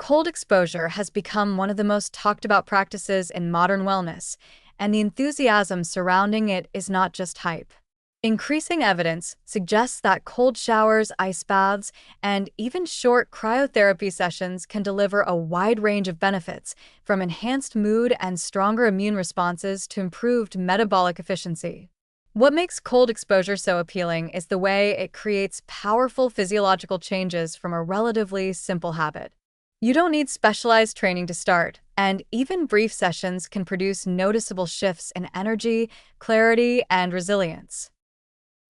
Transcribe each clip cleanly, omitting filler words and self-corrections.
Cold exposure has become one of the most talked about practices in modern wellness, and the enthusiasm surrounding it is not just hype. Increasing evidence suggests that cold showers, ice baths, and even short cryotherapy sessions can deliver a wide range of benefits, from enhanced mood and stronger immune responses to improved metabolic efficiency. What makes cold exposure so appealing is the way it creates powerful physiological changes from a relatively simple habit. You don't need specialized training to start, and even brief sessions can produce noticeable shifts in energy, clarity, and resilience.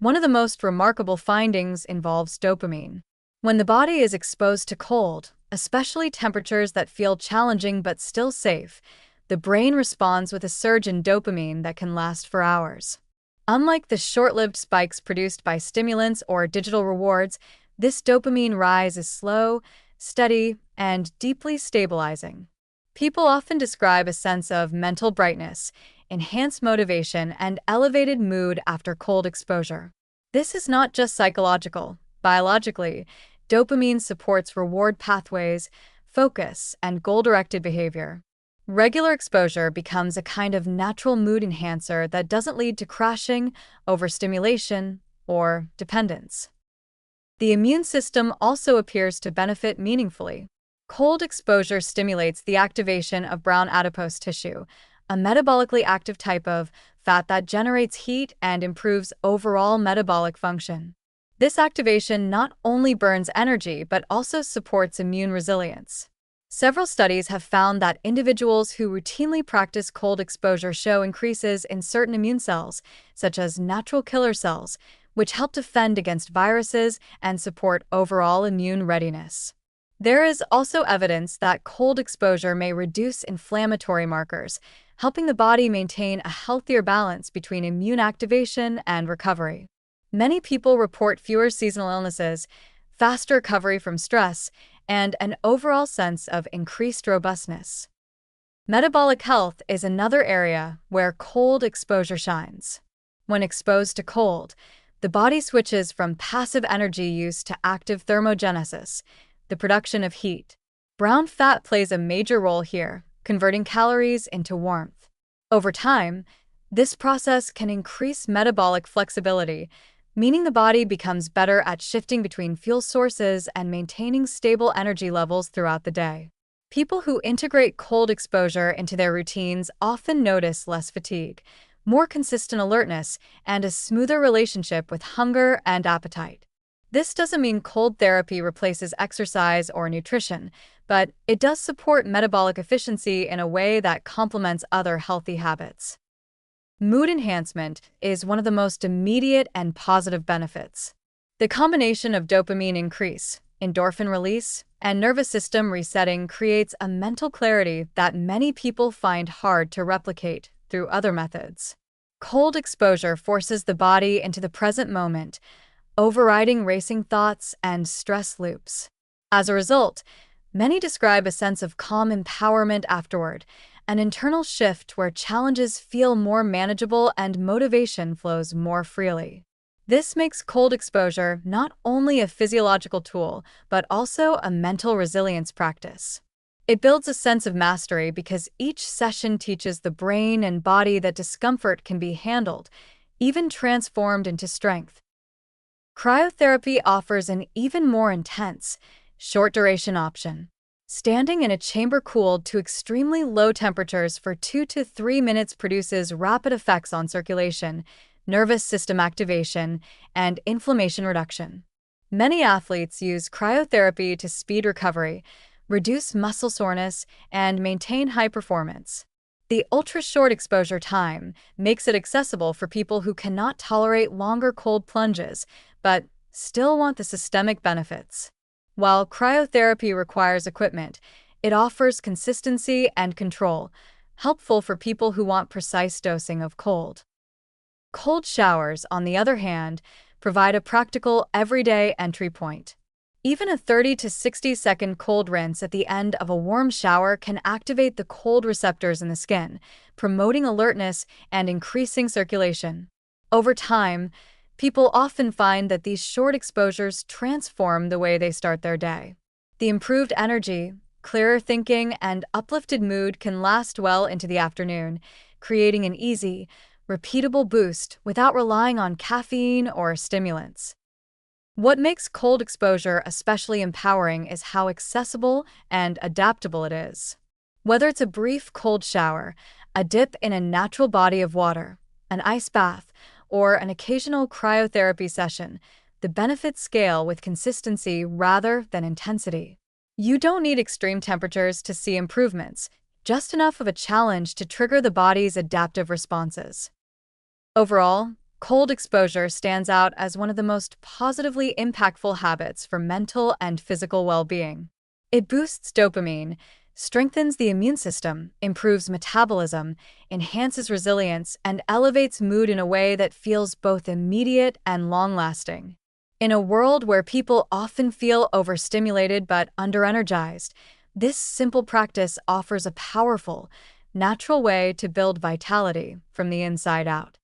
One of the most remarkable findings involves dopamine. When the body is exposed to cold, especially temperatures that feel challenging but still safe, the brain responds with a surge in dopamine that can last for hours. Unlike the short-lived spikes produced by stimulants or digital rewards, this dopamine rise is slow, steady, and deeply stabilizing. People often describe a sense of mental brightness, enhanced motivation, and elevated mood after cold exposure. This is not just psychological. Biologically, dopamine supports reward pathways, focus, and goal-directed behavior. Regular exposure becomes a kind of natural mood enhancer that doesn't lead to crashing, overstimulation, or dependence. The immune system also appears to benefit meaningfully. Cold exposure stimulates the activation of brown adipose tissue, a metabolically active type of fat that generates heat and improves overall metabolic function. This activation not only burns energy but also supports immune resilience. Several studies have found that individuals who routinely practice cold exposure show increases in certain immune cells, such as natural killer cells, which help defend against viruses and support overall immune readiness. There is also evidence that cold exposure may reduce inflammatory markers, helping the body maintain a healthier balance between immune activation and recovery. Many people report fewer seasonal illnesses, faster recovery from stress, and an overall sense of increased robustness. Metabolic health is another area where cold exposure shines. When exposed to cold, the body switches from passive energy use to active thermogenesis, the production of heat. Brown fat plays a major role here, converting calories into warmth. Over time, this process can increase metabolic flexibility, meaning the body becomes better at shifting between fuel sources and maintaining stable energy levels throughout the day. People who integrate cold exposure into their routines often notice less fatigue, more consistent alertness, and a smoother relationship with hunger and appetite. This doesn't mean cold therapy replaces exercise or nutrition, but it does support metabolic efficiency in a way that complements other healthy habits. Mood enhancement is one of the most immediate and positive benefits. The combination of dopamine increase, endorphin release, and nervous system resetting creates a mental clarity that many people find hard to replicate through other methods. Cold exposure forces the body into the present moment, overriding racing thoughts and stress loops. As a result, many describe a sense of calm empowerment afterward, an internal shift where challenges feel more manageable and motivation flows more freely. This makes cold exposure not only a physiological tool, but also a mental resilience practice. It builds a sense of mastery because each session teaches the brain and body that discomfort can be handled, even transformed into strength. Cryotherapy offers an even more intense, short-duration option. Standing in a chamber cooled to extremely low temperatures for 2 to 3 minutes produces rapid effects on circulation, nervous system activation, and inflammation reduction. Many athletes use cryotherapy to speed recovery, reduce muscle soreness, and maintain high performance. The ultra-short exposure time makes it accessible for people who cannot tolerate longer cold plunges, but still want the systemic benefits. While cryotherapy requires equipment, it offers consistency and control, helpful for people who want precise dosing of cold. Cold showers, on the other hand, provide a practical, everyday entry point. Even a 30 to 60-second cold rinse at the end of a warm shower can activate the cold receptors in the skin, promoting alertness and increasing circulation. Over time, people often find that these short exposures transform the way they start their day. The improved energy, Clearer thinking and uplifted mood can last well into the afternoon, creating an easy, repeatable boost without relying on caffeine or stimulants. What makes cold exposure especially empowering is how accessible and adaptable it is. Whether it's a brief cold shower, a dip in a natural body of water, an ice bath, or an occasional cryotherapy session, the benefits scale with consistency rather than intensity. You don't need extreme temperatures to see improvements, just enough of a challenge to trigger the body's adaptive responses. Overall, cold exposure stands out as one of the most positively impactful habits for mental and physical well-being. It boosts dopamine, strengthens the immune system, improves metabolism, enhances resilience, and elevates mood in a way that feels both immediate and long-lasting. In a world where people often feel overstimulated but underenergized, this simple practice offers a powerful, natural way to build vitality from the inside out.